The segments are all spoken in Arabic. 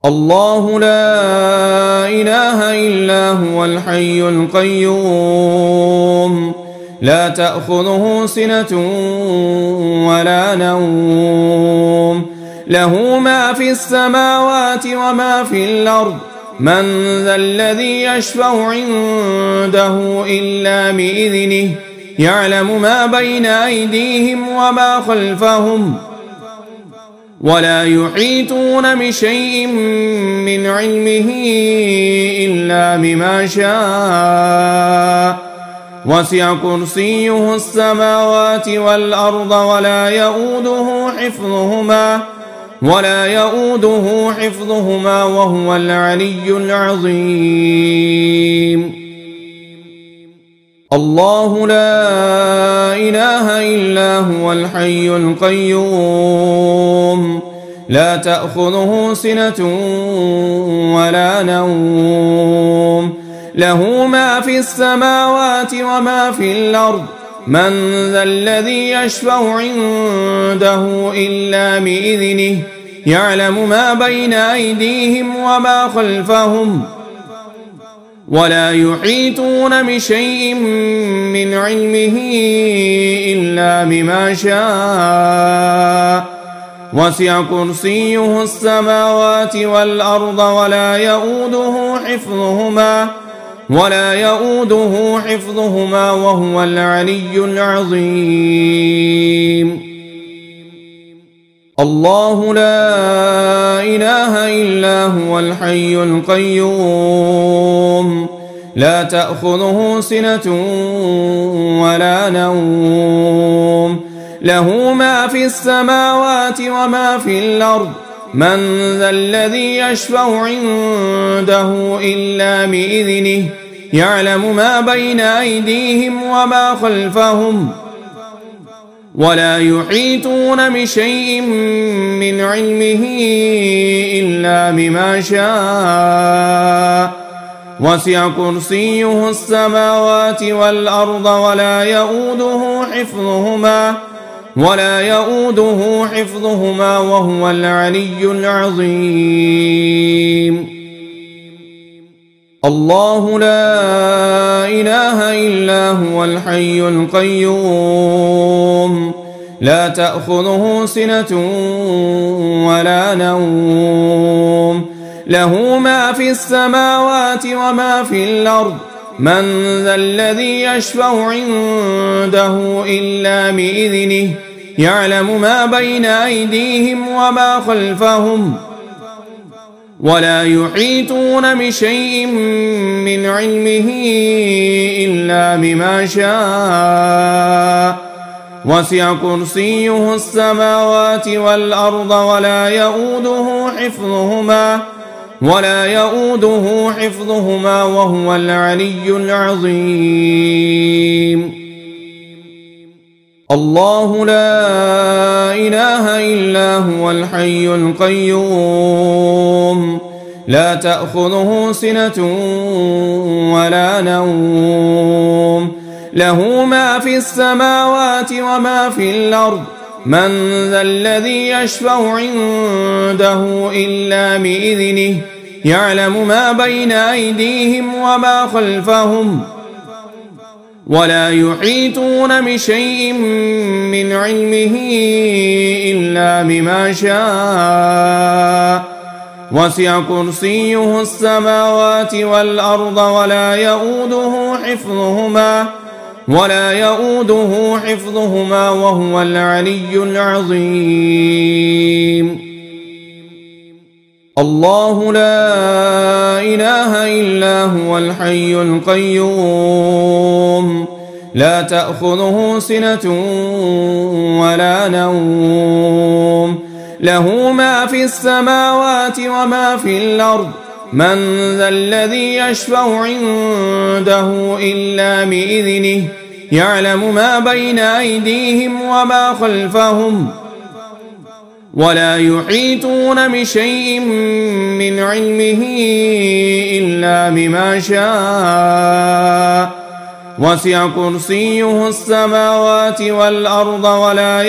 الله لا إله إلا هو الحي القيوم لا تأخذه سنة ولا نوم له ما في السماوات وما في الأرض من ذا الذي يشفع عنده إلا بإذنه يعلم ما بين أيديهم وما خلفهم ولا يحيطون بشيء من علمه إلا بما شاء وسع كرسيه السماوات والأرض ولا يؤوده حفظهما وهو العلي العظيم. الله لا إله إلا هو الحي القيوم لا تأخذه سنة ولا نوم له ما في السماوات وما في الأرض من ذا الذي يشفع عنده إلا بإذنه يعلم ما بين أيديهم وما خلفهم ولا يحيطون بشيء من علمه إلا بما شاء وسع كرسيه السماوات والأرض ولا يؤوده حفظهما وهو العلي العظيم. الله لا إله إلا هو الحي القيوم لا تأخذه سنة ولا نوم له ما في السماوات وما في الأرض من ذا الذي يشفع عنده إلا بإذنه يعلم ما بين أيديهم وما خلفهم ولا يحيطون بشيء من علمه إلا بما شاء وسع كرسيه السماوات والأرض ولا يؤوده حفظهما وهو العلي العظيم. الله لا إله إلا هو الحي القيوم لا تأخذه سنة ولا نوم له ما في السماوات وما في الأرض من ذا الذي يشفع عنده إلا بإذنه يعلم ما بين أيديهم وما خلفهم ولا يحيطون بشيء من علمه إلا بما شاء وسع كرسيه السماوات والأرض ولا يؤوده حفظهما وهو العلي العظيم. الله لا إله إلا هو الحي القيوم لا تأخذه سنة ولا نوم له ما في السماوات وما في الأرض من ذا الذي يشفع عنده إلا بإذنه يعلم ما بين أيديهم وما خلفهم ولا يحيطون بشيء من علمه إلا بما شاء وسع كرسيه السماوات والأرض ولا يؤوده حفظهما وهو العلي العظيم. الله لا إله إلا هو الحي القيوم لا تأخذه سنة ولا نوم له ما في السماوات وما في الأرض من ذا الذي يشفع عنده إلا بإذنه يعلم ما بين أيديهم وما خلفهم ولا يحيطون بشيء من علمه إلا بما شاء وسع كرسيه السماوات والأرض ولا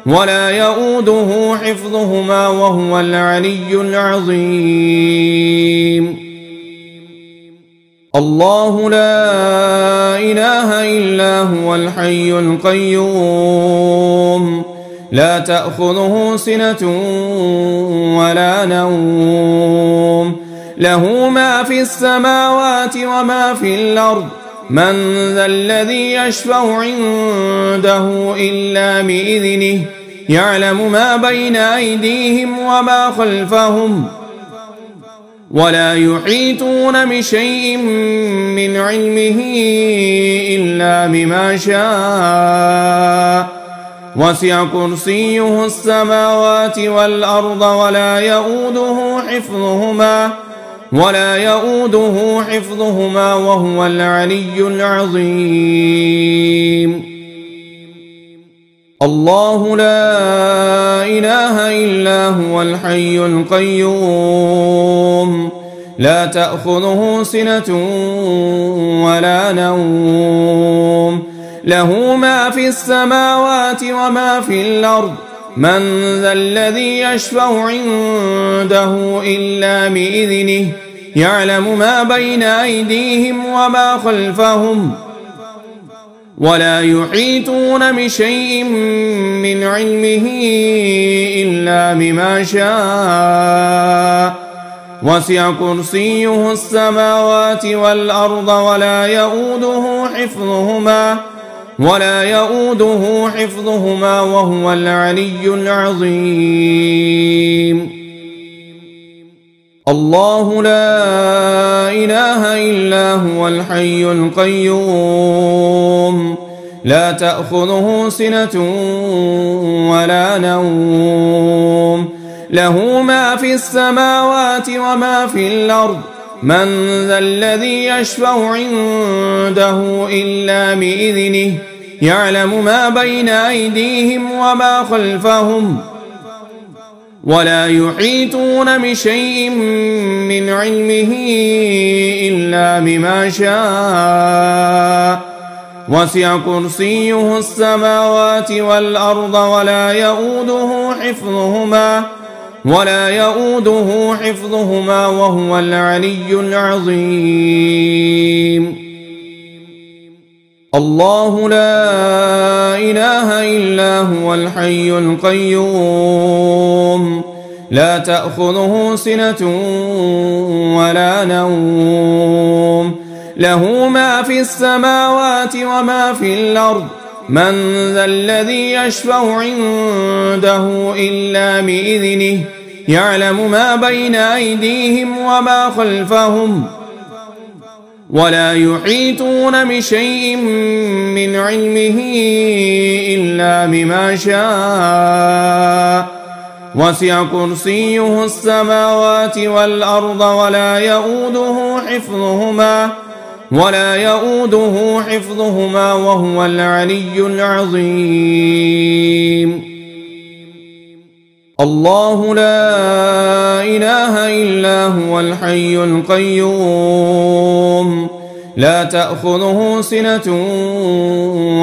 ولا يؤوده حفظهما وهو العلي العظيم. الله لا إله إلا هو الحي القيوم لا تأخذه سنة ولا نوم له ما في السماوات وما في الأرض من ذا الذي يشفع عنده إلا بإذنه يعلم ما بين أيديهم وما خلفهم ولا يحيطون بشيء من علمه إلا بما شاء وسع كرسيه السماوات والأرض ولا يؤوده حفظهما وهو العلي العظيم. الله لا إله إلا هو الحي القيوم لا تأخذه سنة ولا نوم له ما في السماوات وما في الأرض من ذا الذي يشفع عنده إلا بإذنه يعلم ما بين أيديهم وما خلفهم ولا يحيطون بشيء من علمه إلا بما شاء وسع كرسيه السماوات والأرض ولا يؤوده حفظهما وهو العلي العظيم. الله لا إله إلا هو الحي القيوم لا تأخذه سنة ولا نوم له ما في السماوات وما في الأرض من ذا الذي يشفع عنده إلا بإذنه يعلم ما بين أيديهم وما خلفهم ولا يحيطون بشيء من علمه إلا بما شاء وسع كرسيه السماوات والأرض ولا يؤوده حفظهما وهو العلي العظيم. الله لا إله إلا هو الحي القيوم لا تأخذه سنة ولا نوم له ما في السماوات وما في الأرض من ذا الذي يشفع عنده إلا بإذنه يعلم ما بين أيديهم وما خلفهم ولا يحيطون بشيء من علمه إلا بما شاء وسع كرسيه السماوات والأرض ولا يؤوده حفظهما وهو العلي العظيم. الله لا إله إلا هو الحي القيوم لا تأخذه سنة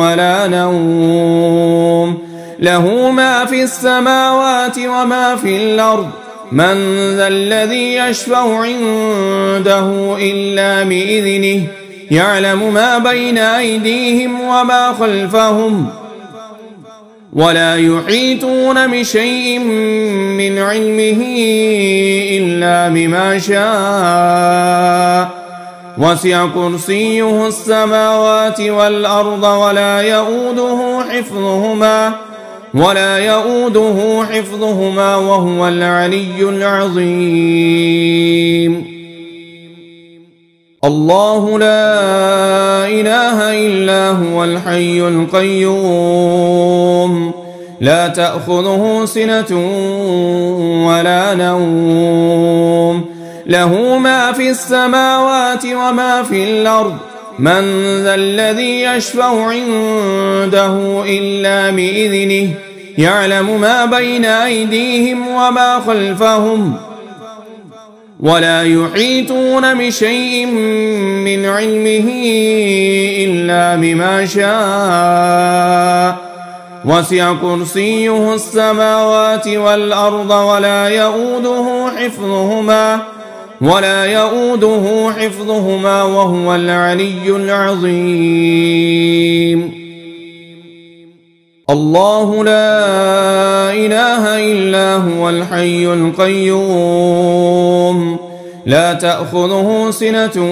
ولا نوم له ما في السماوات وما في الأرض من ذا الذي يشفع عنده إلا بإذنه يعلم ما بين أيديهم وما خلفهم ولا يحيطون بشيء من علمه إلا بما شاء وسع كرسيه السماوات والأرض ولا يؤوده حفظهما وهو العلي العظيم. الله لا إله إلا هو الحي القيوم لا تأخذه سنة ولا نوم له ما في السماوات وما في الأرض من ذا الذي يشفع عنده إلا بإذنه يعلم ما بين أيديهم وما خلفهم ولا يحيطون بشيء من علمه إلا بما شاء وسع كرسيه السماوات والأرض ولا يؤوده حفظهما وهو العلي العظيم. الله لا إله إلا هو الحي القيوم لا تأخذه سنة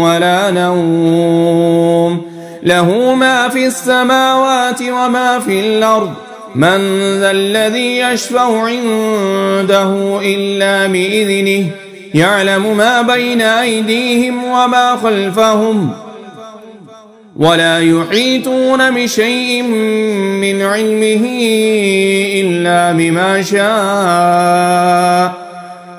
ولا نوم له ما في السماوات وما في الأرض من ذا الذي يشفع عنده إلا بإذنه يعلم ما بين أيديهم وما خلفهم ولا يحيطون بشيء من علمه إلا بما شاء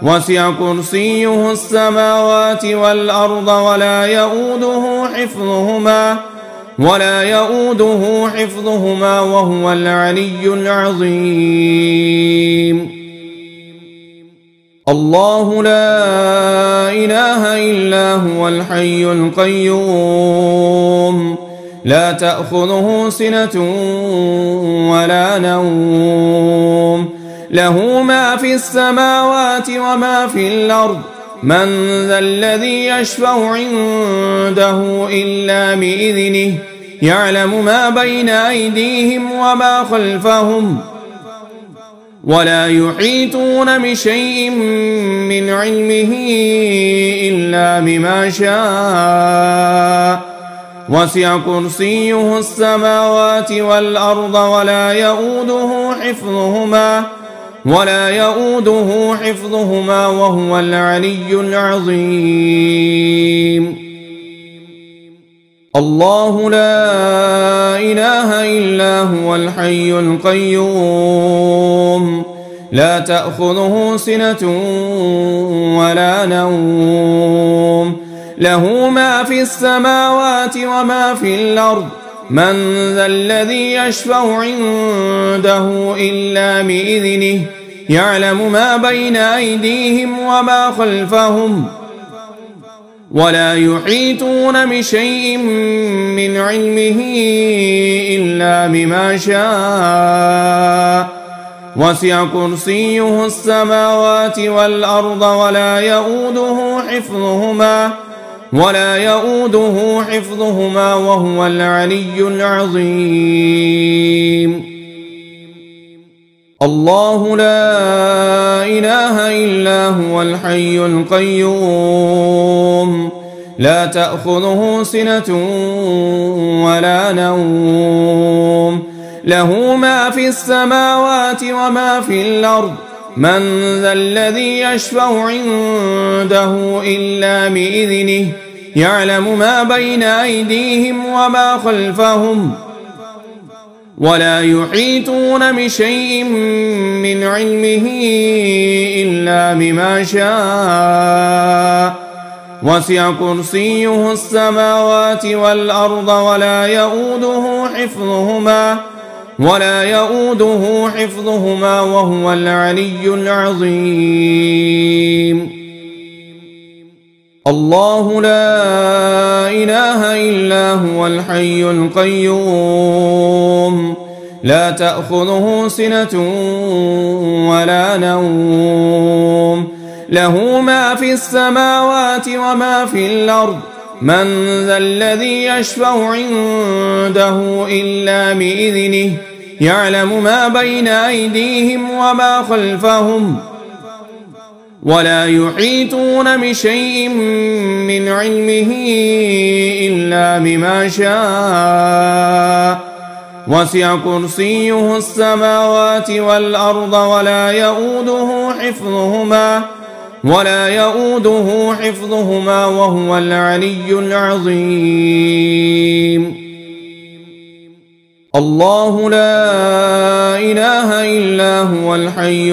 وسع كرسيه السماوات والأرض ولا يؤوده حفظهما وهو العلي العظيم. الله لا إله إلا هو الحي القيوم لا تأخذه سنة ولا نوم له ما في السماوات وما في الأرض من ذا الذي يشفع عنده إلا بإذنه يعلم ما بين أيديهم وما خلفهم ولا يحيطون بشيء من علمه إلا بما شاء وسع كرسيه السماوات والأرض ولا يؤوده حفظهما وهو العلي العظيم. الله لا إله إلا هو الحي القيوم لا تأخذه سنة ولا نوم له ما في السماوات وما في الأرض من ذا الذي يشفع عنده إلا بإذنه يعلم ما بين أيديهم وما خلفهم ولا يحيطون بشيء من علمه إلا بما شاء وسع كرسيه السماوات والأرض ولا يؤوده حفظهما وهو العلي العظيم. الله لا إله إلا هو الحي القيوم لا تأخذه سنة ولا نوم له ما في السماوات وما في الأرض من ذا الذي يشفع عنده إلا بإذنه يعلم ما بين أيديهم وما خلفهم ولا يحيطون بشيء من علمه إلا بما شاء وسع كرسيه السماوات والأرض ولا يؤوده حفظهما وهو العلي العظيم. الله لا إله إلا هو الحي القيوم لا تأخذه سنة ولا نوم له ما في السماوات وما في الأرض من ذا الذي يشفع عنده إلا بإذنه يعلم ما بين أيديهم وما خلفهم ولا يحيطون بشيء من علمه إلا بما شاء وسع كرسيه السماوات والأرض ولا يؤوده حفظهما وهو العلي العظيم. الله لا إله إلا هو الحي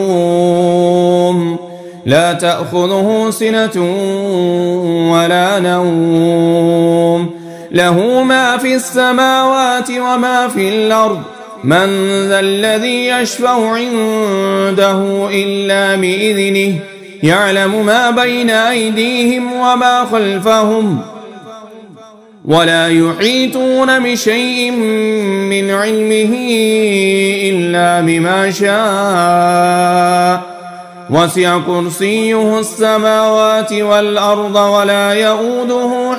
القيوم لا تأخذه سنة ولا نوم له ما في السماوات وما في الأرض من ذا الذي يشفع عنده إلا بإذنه يعلم ما بين أيديهم وما خلفهم ولا يحيطون بشيء من علمه إلا بما شاء وسع كرسيه السماوات والأرض ولا يؤوده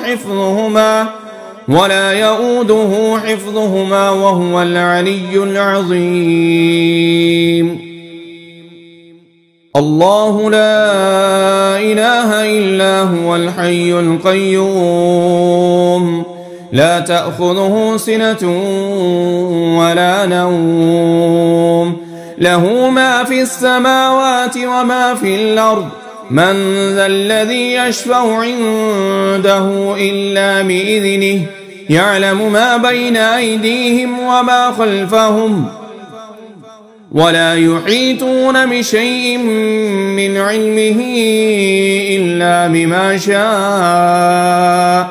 حفظهما وهو العلي العظيم. الله لا إله إلا هو الحي القيوم لا تأخذه سنة ولا نوم له ما في السماوات وما في الأرض من ذا الذي يشفع عنده إلا بإذنه يعلم ما بين أيديهم وما خلفهم ولا يحيطون بشيء من علمه إلا بما شاء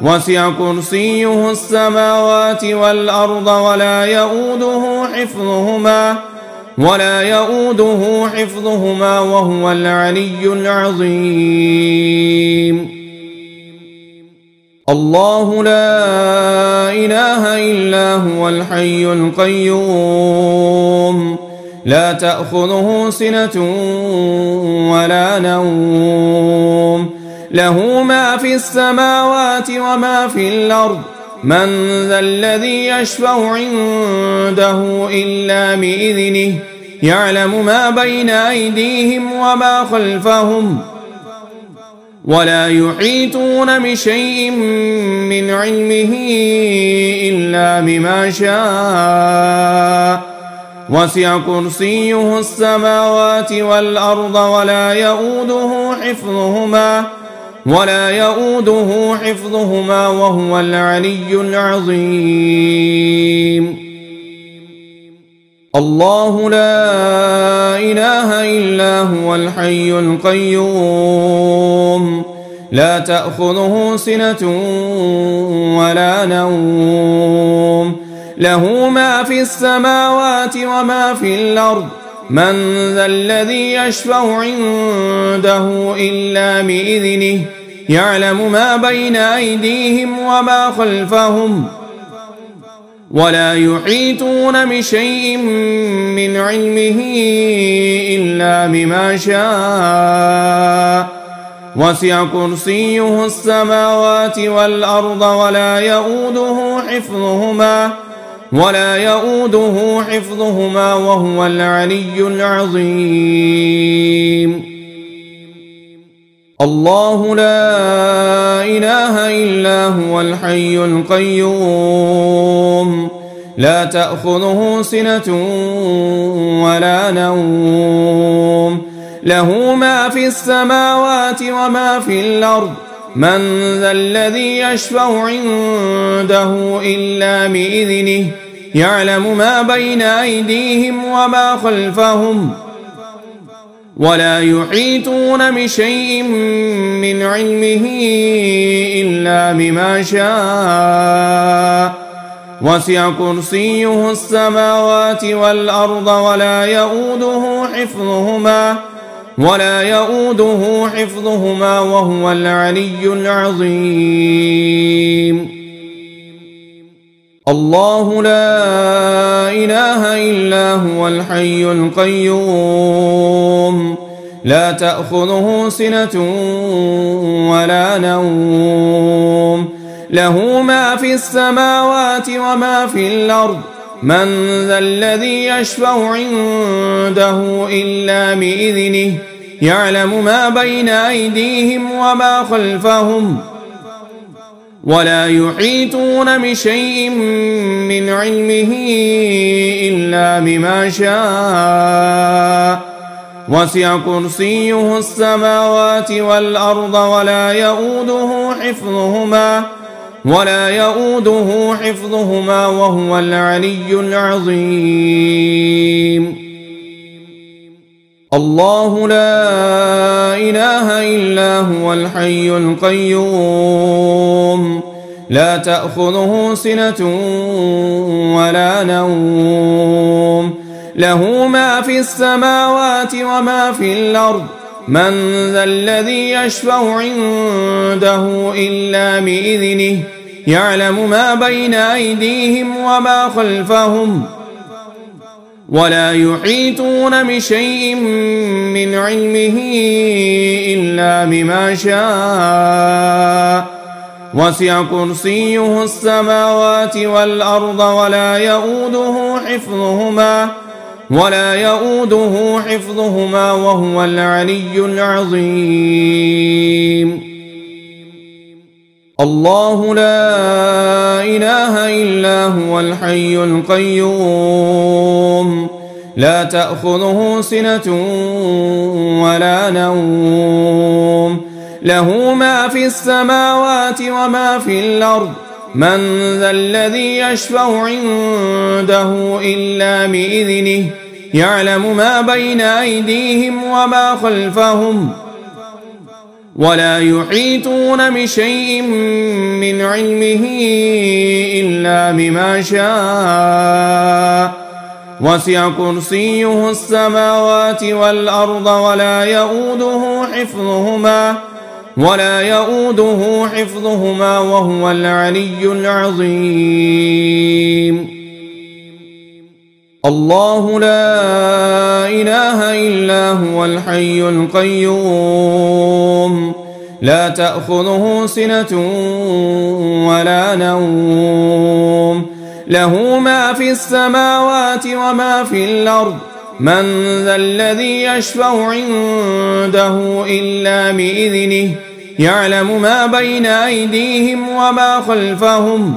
وسع كرسيه السماوات والأرض ولا يؤوده حفظهما وهو العلي العظيم. الله لا إله إلا هو الحي القيوم لا تأخذه سنة ولا نوم له ما في السماوات وما في الأرض من ذا الذي يشفع عنده إلا بإذنه يعلم ما بين أيديهم وما خلفهم ولا يحيطون بشيء من علمه إلا بما شاء وسع كرسيه السماوات والأرض ولا يؤوده حفظهما وهو العلي العظيم. الله لا إله إلا هو الحي القيوم لا تأخذه سنة ولا نوم له ما في السماوات وما في الأرض من ذا الذي يشفع عنده إلا بإذنه يعلم ما بين أيديهم وما خلفهم ولا يحيطون بشيء من علمه إلا بما شاء وسع كرسيه السماوات والأرض ولا يؤوده حفظهما وهو العلي العظيم. الله لا إله إلا هو الحي القيوم لا تأخذه سنة ولا نوم له ما في السماوات وما في الأرض من ذا الذي يشفع عنده إلا بإذنه يعلم ما بين أيديهم وما خلفهم ولا يحيطون بشيء من علمه إلا بما شاء وسع كرسيه السماوات والأرض ولا يؤوده حفظهما وهو العلي العظيم. الله لا إله إلا هو الحي القيوم لا تأخذه سنة ولا نوم له ما في السماوات وما في الأرض من ذا الذي يشفع عنده إلا بإذنه يعلم ما بين أيديهم وما خلفهم ولا يحيطون بشيء من علمه إلا بما شاء وسع كرسيه السماوات والأرض ولا يؤوده حفظهما وهو العلي العظيم. الله لا إله إلا هو الحي القيوم لا تأخذه سنة ولا نوم له ما في السماوات وما في الأرض من ذا الذي يشفع عنده إلا بإذنه يعلم ما بين أيديهم وما خلفهم ولا يحيطون بشيء من علمه إلا بما شاء وسع كرسيه السماوات والأرض ولا يؤوده حفظهما وهو العلي العظيم. الله لا إله إلا هو الحي القيوم لا تأخذه سنة ولا نوم له ما في السماوات وما في الأرض من ذا الذي يشفع عنده إلا بإذنه يعلم ما بين أيديهم وما خلفهم ولا يحيطون بشيء من علمه إلا بما شاء وسع كرسيه السماوات والأرض ولا يؤوده حفظهما وهو العلي العظيم. الله لا إله إلا هو الحي القيوم لا تأخذه سنة ولا نوم له ما في السماوات وما في الأرض من ذا الذي يشفع عنده إلا بإذنه يعلم ما بين أيديهم وما خلفهم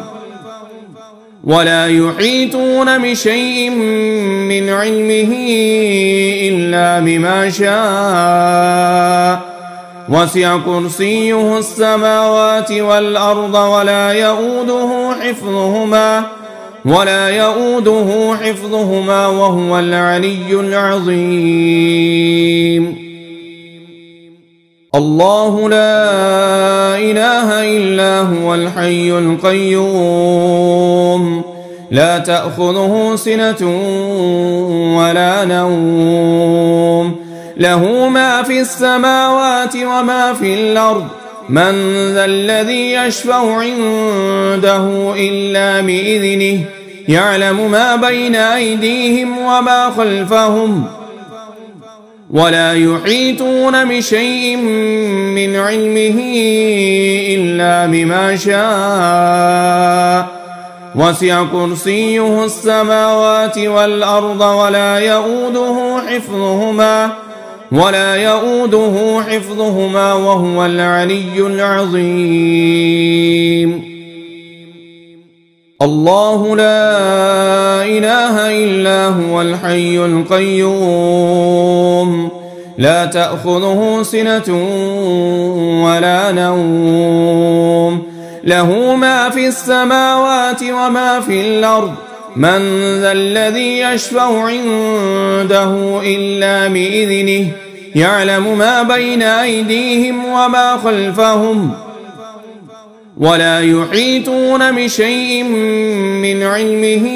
ولا يحيطون بشيء من علمه إلا بما شاء وسع كرسيه السماوات والأرض ولا يؤوده حفظهما وهو العلي العظيم. الله لا إله إلا هو الحي القيوم لا تأخذه سنة ولا نوم له ما في السماوات وما في الأرض من ذا الذي يشفع عنده إلا بإذنه يعلم ما بين أيديهم وما خلفهم ولا يحيطون بشيء من علمه إلا بما شاء وسع كرسيه السماوات والأرض ولا يؤوده حفظهما وهو العلي العظيم. الله لا إله إلا هو الحي القيوم لا تأخذه سنة ولا نوم له ما في السماوات وما في الأرض من ذا الذي يشفع عنده إلا بإذنه يعلم ما بين أيديهم وما خلفهم ولا يحيطون بشيء من علمه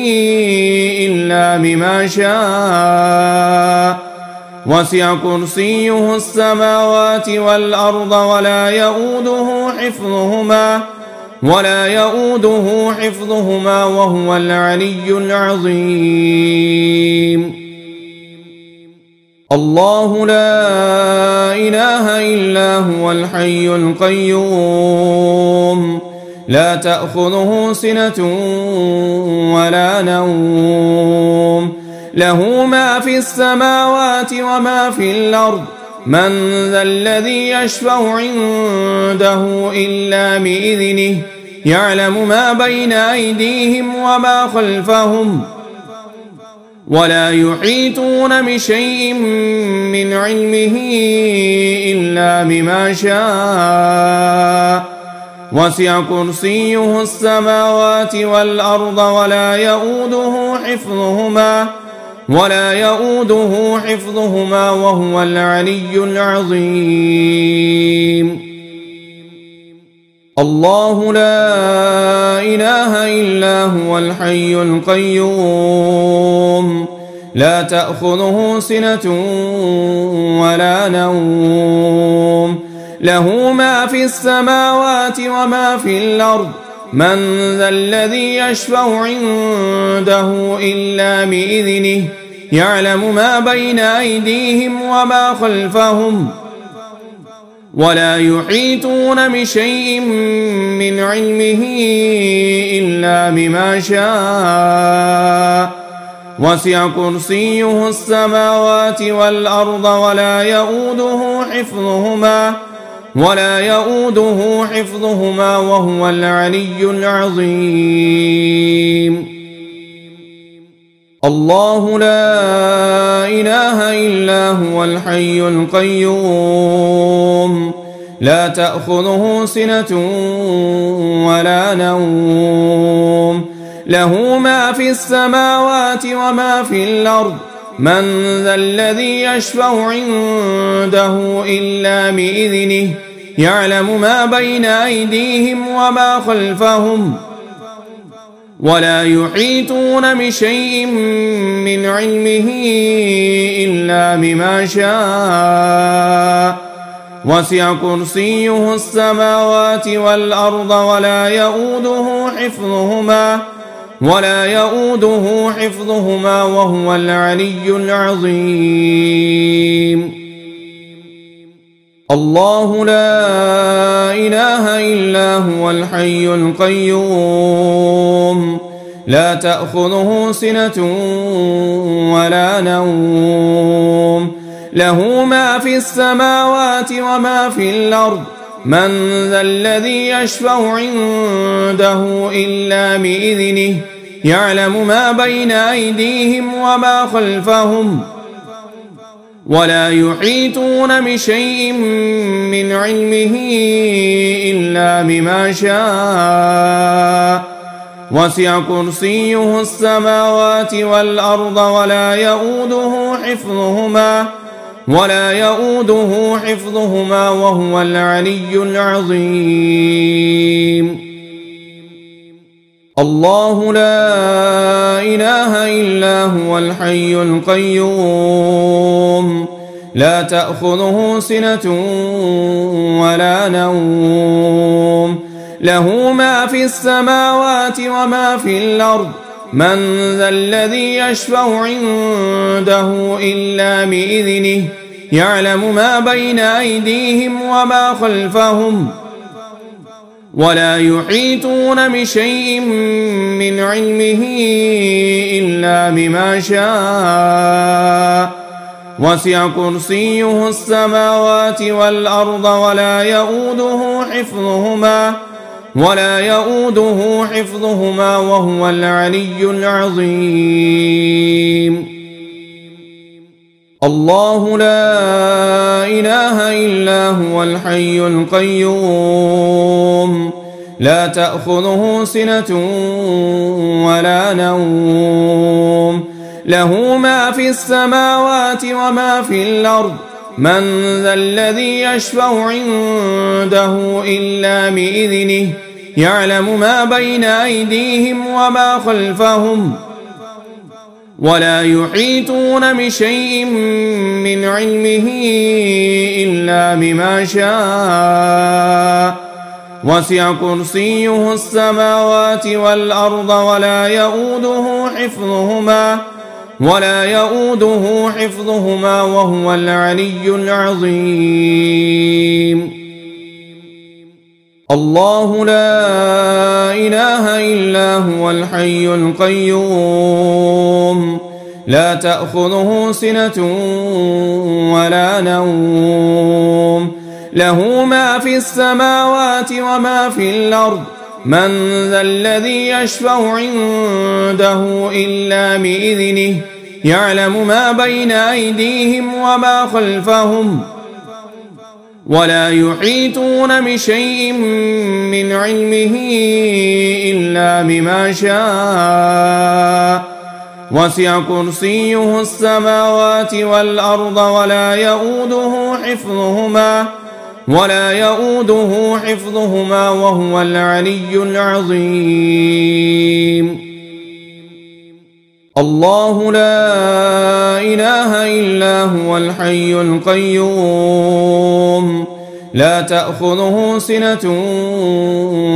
إلا بما شاء وسع كرسيه السماوات والأرض ولا يؤوده حفظهما وهو العلي العظيم. الله لا إله إلا هو الحي القيوم لا تأخذه سنة ولا نوم له ما في السماوات وما في الأرض من ذا الذي يشفع عنده إلا بإذنه يعلم ما بين أيديهم وما خلفهم ولا يحيطون بشيء من علمه إلا بما شاء وسع كرسيه السماوات والأرض ولا يؤوده حفظهما وهو العلي العظيم. الله لا إله إلا هو الحي القيوم لا تأخذه سنة ولا نوم له ما في السماوات وما في الأرض من ذا الذي يشفع عنده إلا بإذنه يعلم ما بين أيديهم وما خلفهم ولا يحيطون بشيء من علمه إلا بما شاء وسع كرسيه السماوات والأرض ولا يؤوده حفظهما وهو العلي العظيم. الله لا إله إلا هو الحي القيوم لا تأخذه سنة ولا نوم له ما في السماوات وما في الأرض من ذا الذي يشفع عنده إلا بإذنه يعلم ما بين أيديهم وما خلفهم ولا يحيطون بشيء من علمه إلا بما شاء وسع كرسيه السماوات والأرض ولا يؤوده حفظهما وهو العلي العظيم. الله لا إله إلا هو الحي القيوم لا تأخذه سنة ولا نوم له ما في السماوات وما في الأرض من ذا الذي يشفع عنده إلا بإذنه يعلم ما بين أيديهم وما خلفهم ولا يحيطون بشيء من علمه إلا بما شاء وسع كرسيه السماوات والأرض ولا يؤوده حفظهما وهو العلي العظيم. الله لا إله إلا هو الحي القيوم لا تأخذه سنة ولا نوم له ما في السماوات وما في الأرض من ذا الذي يشفع عنده إلا بإذنه يعلم ما بين أيديهم وما خلفهم ولا يحيطون بشيء من علمه إلا بما شاء وسع كرسيه السماوات والأرض ولا يؤوده حفظهما وهو العلي العظيم. الله لا إله إلا هو الحي القيوم لا تأخذه سنة ولا نوم له ما في السماوات وما في الأرض من ذا الذي يشفع عنده إلا بإذنه يعلم ما بين أيديهم وما خلفهم ولا يحيطون بشيء من علمه إلا بما شاء وسع كرسيه السماوات والأرض ولا يؤوده حفظهما وهو العلي العظيم. الله لا إله إلا هو الحي القيوم لا تأخذه سنة ولا نوم له ما في السماوات وما في الأرض من ذا الذي يشفع عنده إلا بإذنه يعلم ما بين أيديهم وما خلفهم ولا يحيطون بشيء من علمه إلا بما شاء وسع كرسيه السماوات والأرض ولا يؤوده حفظهما وهو العلي العظيم. الله لا إله إلا هو الحي القيوم لا تأخذه سنة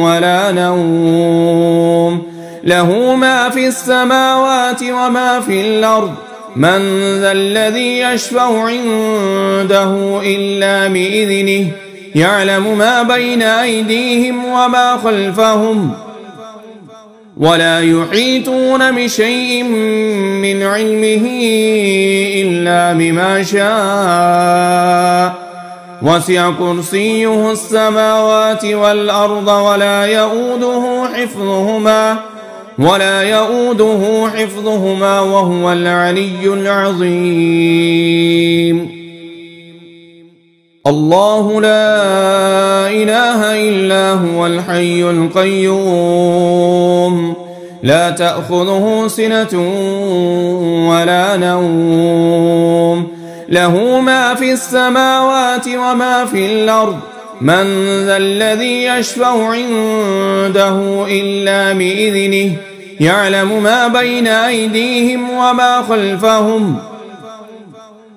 ولا نوم له ما في السماوات وما في الأرض من ذا الذي يشفع عنده إلا بإذنه يعلم ما بين أيديهم وما خلفهم ولا يحيطون بشيء من علمه إلا بما شاء وسع كرسيه السماوات والأرض ولا يؤوده حفظهما وهو العلي العظيم الله لا إله إلا هو الحي القيوم لا تأخذه سنة ولا نوم له ما في السماوات وما في الأرض من ذا الذي يشفع عنده إلا بإذنه يعلم ما بين أيديهم وما خلفهم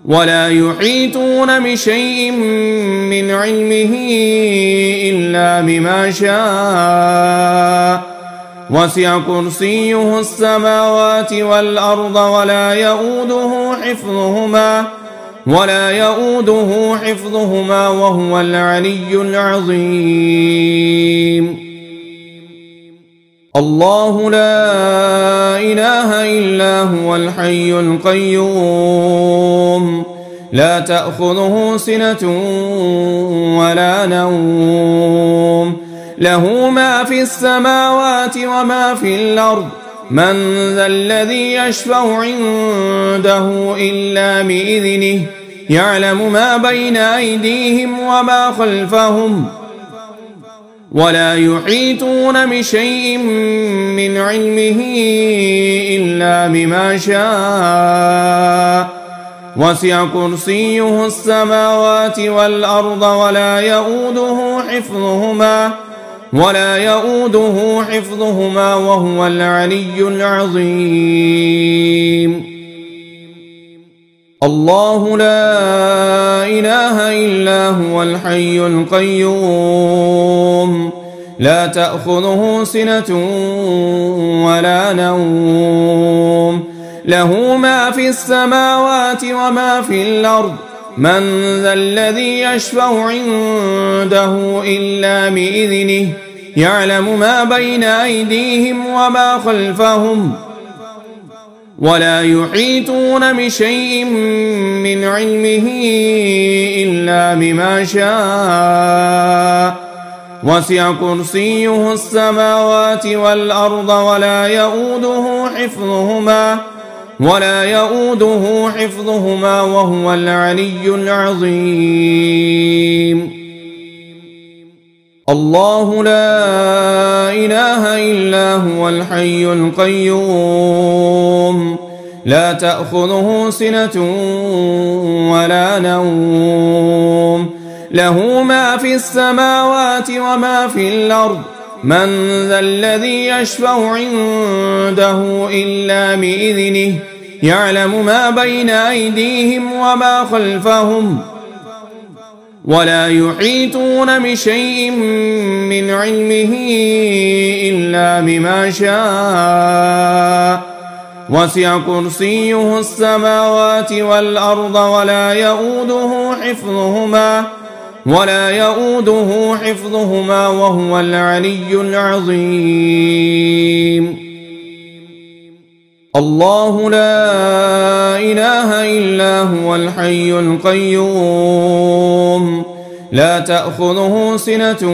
ولا يحيطون بشيء من علمه إلا بما شاء وسع كرسيه السماوات والأرض ولا يؤوده حفظهما وهو العلي العظيم الله لا إله إلا هو الحي القيوم لا تأخذه سنة ولا نوم له ما في السماوات وما في الأرض من ذا الذي يشفع عنده إلا بإذنه يعلم ما بين أيديهم وما خلفهم ولا يحيطون بشيء من علمه إلا بما شاء وسع كرسيه السماوات والأرض ولا يؤوده حفظهما وهو العلي العظيم الله لا إله إلا هو الحي القيوم لا تأخذه سنة ولا نوم له ما في السماوات وما في الأرض من ذا الذي يشفع عنده إلا بإذنه يعلم ما بين أيديهم وما خلفهم ولا يحيطون بشيء من علمه إلا بما شاء وسع كرسيه السماوات والأرض ولا يؤوده حفظهما وهو العلي العظيم الله لا إله إلا هو الحي القيوم لا تأخذه سنة ولا نوم له ما في السماوات وما في الأرض من ذا الذي يشفع عنده إلا بإذنه يعلم ما بين أيديهم وما خلفهم ولا يحيطون بشيء من علمه إلا بما شاء وسع كرسيه السماوات والأرض ولا يؤوده حفظهما وهو العلي العظيم الله لا إله إلا هو الحي القيوم لا تأخذه سنة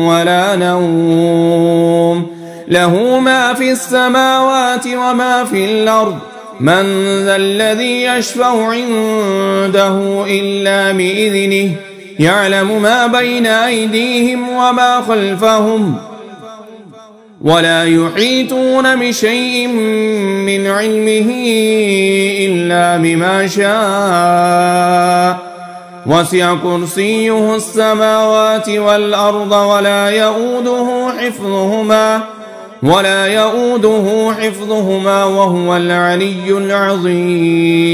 ولا نوم له ما في السماوات وما في الأرض من ذا الذي يشفع عنده إلا بإذنه يعلم ما بين أيديهم وما خلفهم ولا يحيطون بشيء من علمه إلا بما شاء وسع كرسيه السماوات والأرض ولا يؤوده حفظهما وهو العلي العظيم